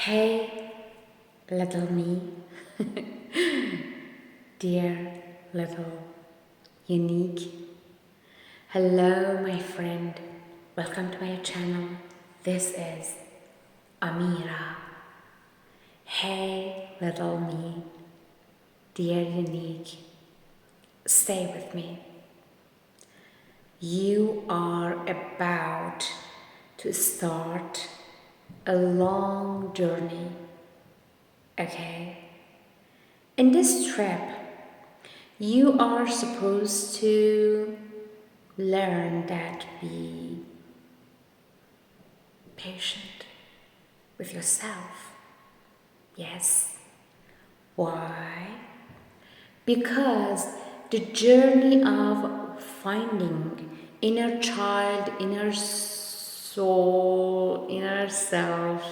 Hey, little me, dear little unique. Hello, my friend. Welcome to my channel. This is Amira. Hey, little me, dear unique. Stay with me. You are about to start a long journey, okay? In this trip, you are supposed to learn that be patient with yourself. Yes. Why? Because the journey of finding inner child, inner soul, inner self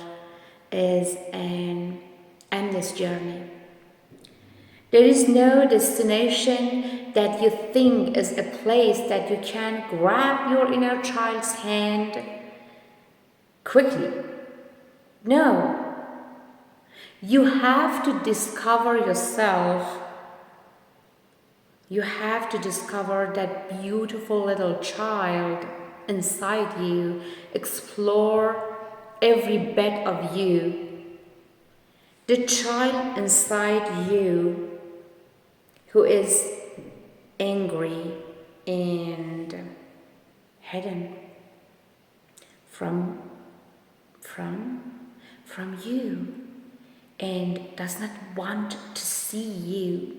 is an endless journey. There is no destination that you think is a place that you can grab your inner child's hand quickly. No. You have to discover yourself. You have to discover that beautiful little child inside you. Explore every bit of you. The child inside you who is angry and hidden from you and does not want to see you,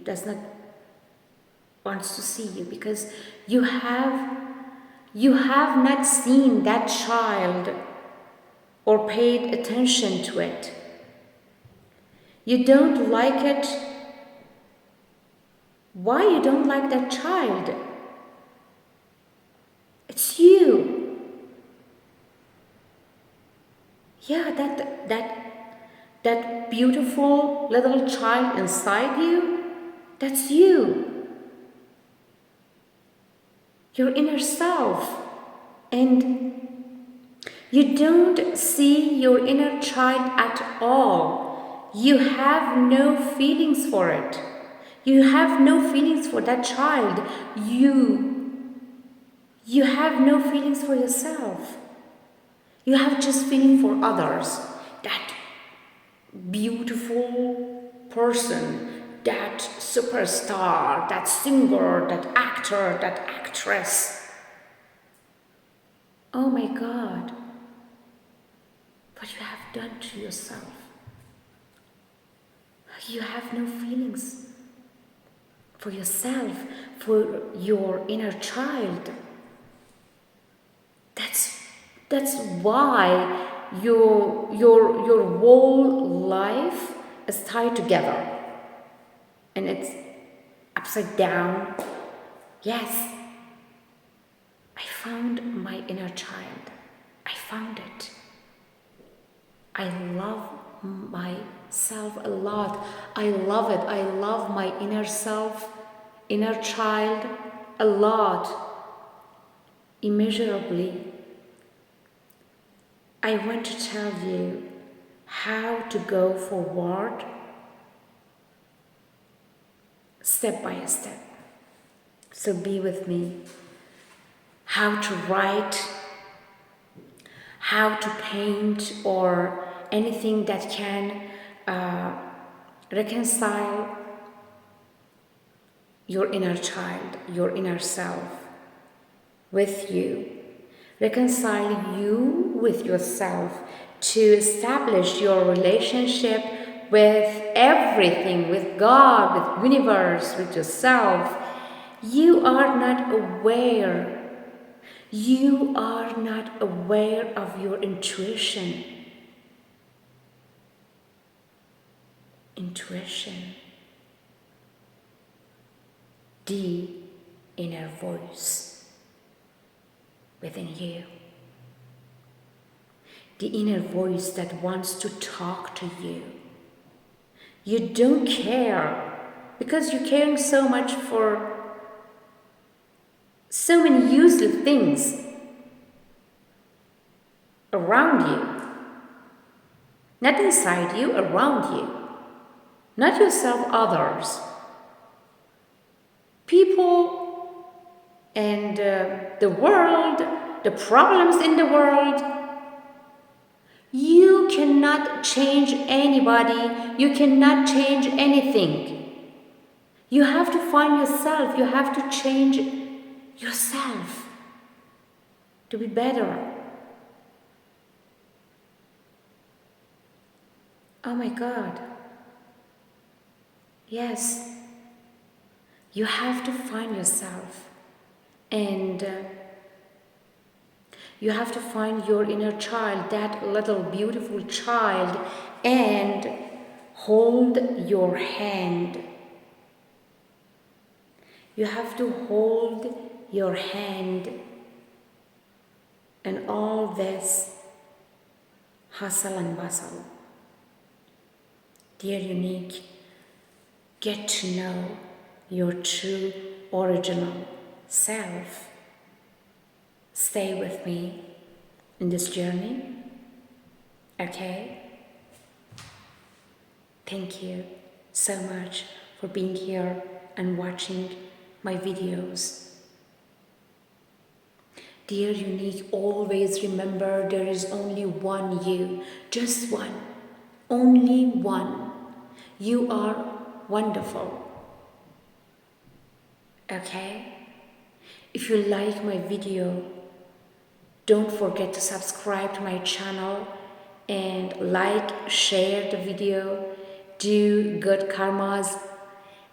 wants to see you because you have not seen that child or paid attention to it. You don't like it. Why you don't like that child? It's you. Yeah, that beautiful little child inside you, that's you. Your inner self. And you don't see your inner child at all. You have no feelings for it. You have no feelings for that child. You have no feelings for yourself. You have just feeling for others. That beautiful person, that superstar, that singer, that actor, that actress. Oh my God, what you have done to yourself. You have no feelings for yourself, for your inner child. That's why your whole life is tied together and it's upside down. Yes, I found my inner child. I found it. I love myself a lot. I love it. I love my inner self, inner child a lot, immeasurably. I want to tell you how to go forward step by step. So be with me. How to write, how to paint, or anything that can reconcile your inner child, your inner self with you. Reconcile you with yourself to establish your relationship with everything, with God, with universe, with yourself. You are not aware. You are not aware of your intuition. Intuition. The inner voice within you. The inner voice that wants to talk to you. You don't care because you're caring so much for so many useless things around you. Not inside you, around you. Not yourself, others. People and the world, the problems in the world. You cannot change anybody. You cannot change anything. You have to find yourself. You have to change yourself to be better. Oh my God. Yes. You have to find yourself. And you have to find your inner child, that little beautiful child, and hold your hand. You have to hold your hand in all this hustle and bustle. Dear unique, get to know your true original self. Stay with me in this journey, okay? Thank you so much for being here and watching my videos. Dear unique, always remember there is only one you, just one, only one. You are wonderful, okay? If you like my video, don't forget to subscribe to my channel and like, share the video, do good karmas,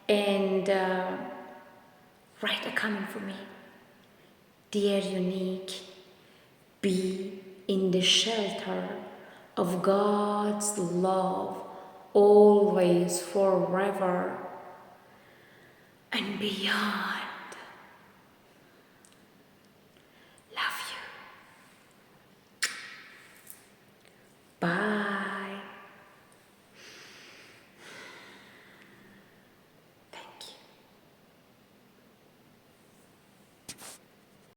and write a comment for me. Dear unique, be in the shelter of God's love always, forever, and beyond.